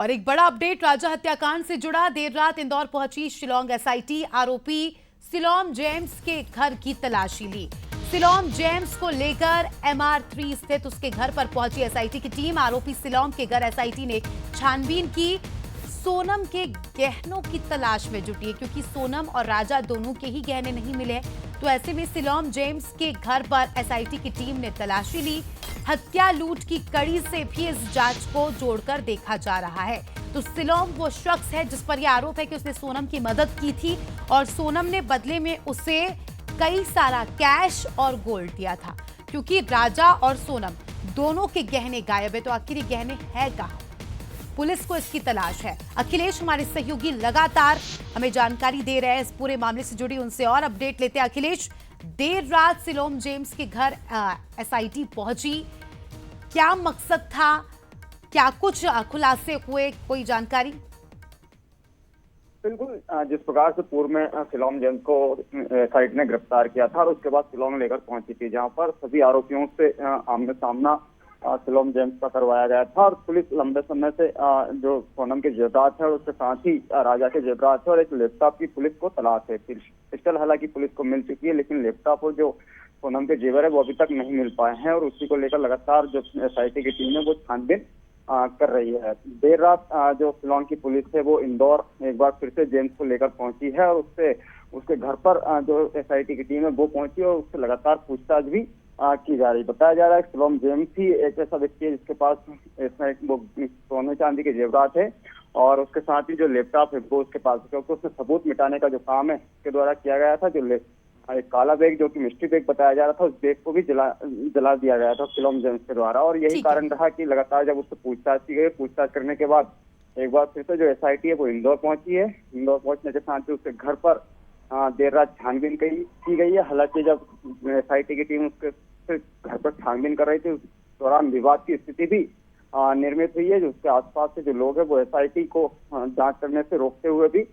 और एक बड़ा अपडेट राजा हत्याकांड से जुड़ा। देर रात इंदौर पहुंची शिलोंग एसआईटी। आरोपी सिलोम जेम्स के घर की तलाशी ली। सिलोम जेम्स को लेकर MR3 स्थित उसके घर पर पहुंची एसआईटी की टीम। आरोपी सिलोम के घर एसआईटी ने छानबीन की। सोनम के गहनों की तलाश में जुटी है, क्योंकि सोनम और राजा दोनों के ही गहने नहीं मिले। तो ऐसे में सिलोम जेम्स के घर पर एसआईटी की टीम ने तलाशी ली। हत्या लूट की कड़ी से भी इस जांच को जोड़कर देखा जा रहा है। तो सिलोम वो शख्स है जिस पर यह आरोप है कि उसने सोनम की मदद की थी और सोनम ने बदले में उसे कई सारा कैश और गोल्ड दिया था। क्योंकि राजा और सोनम दोनों के गहने गायब है, तो आखिर ये गहने है कहां? पुलिस को इसकी तलाश है। अखिलेश हमारे सहयोगी लगातार हमें जानकारी दे रहे हैं इस पूरे मामले से जुड़ी। उनसे और अपडेट लेते हैं। अखिलेश, देर रात सिलोम जेम्स के घर एसआईटी पहुंची, क्या मकसद था, क्या कुछ खुलासे हुए, कोई जानकारी? बिल्कुल, जिस प्रकार से पूर्व में सिलोम जेम्स को एसआईटी ने गिरफ्तार किया था और उसके बाद सिलोम लेकर पहुंची थी, जहां पर सभी आरोपियों से आमने सामना सिलोम जेम्स का करवाया गया था। और पुलिस लंबे समय से जो सोनम के जेवरात है और उसके साथ ही राजा के जेवरात है और एक लैपटॉप की पुलिस को तलाश है। पिस्टल हालांकि पुलिस को मिल चुकी है, लेकिन लैपटॉप और जो सोनम के जेवर है वो अभी तक नहीं मिल पाए हैं और उसी को लेकर लगातार जो एसआईटी की टीम है वो छानबीन कर रही है। देर रात जो शिलोंग की पुलिस है वो इंदौर एक बार फिर से जेम्स को लेकर पहुंची है और उससे उसके घर पर जो एसआईटी की टीम है वो पहुंची और उससे लगातार पूछताछ भी की जा रही। बताया जा रहा है कि शिलोंग जेम्स ही एक ऐसा व्यक्ति है जिसके पास वो सोने चांदी के जेवरात है और उसके साथ ही जो लैपटॉप है वो उसके पास है, क्योंकि उसने सबूत मिटाने का जो काम है उसके द्वारा किया गया था। जो एक काला बैग जो कि मिस्ट्री बैग बताया जा रहा था, उस बैग को भी जला दिया गया था शिलोंग जेम्स के द्वारा। और यही कारण रहा कि लगातार जब उससे पूछताछ की गई, पूछताछ करने के बाद एक बार फिर से जो एसआईटी है वो इंदौर पहुंची है। इंदौर पहुंचने के साथ ही उसके घर पर देर रात छानबीन की गई है। हालांकि जब एसआईटी की टीम उसके घर पर छानबीन कर रही थी, उस दौरान विवाद की स्थिति भी निर्मित हुई है। जो उसके आसपास के जो लोग हैं वो एसआईटी को जांच करने से रोकते हुए भी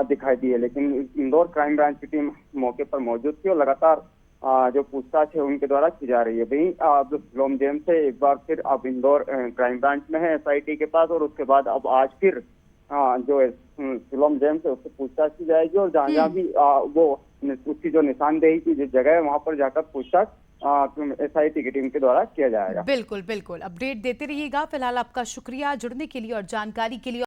दिखाई दी है। लेकिन इंदौर क्राइम ब्रांच की टीम मौके पर मौजूद थी और लगातार जो पूछताछ है उनके द्वारा की जा रही है। वहीं जो सिलोम जेम्स है एक बार फिर अब इंदौर क्राइम ब्रांच में है एसआईटी के पास, और उसके बाद अब आज फिर जो सिलोम जेम्स है उससे पूछताछ की जाएगी और जहाँ जहाँ भी वो उसकी जो निशानदेही की जो जगह है वहां पर जाकर पूछताछ एसआईटी की टीम के द्वारा किया जाएगा। बिल्कुल बिल्कुल, अपडेट देते रहिएगा। फिलहाल आपका शुक्रिया जुड़ने के लिए और जानकारी के लिए।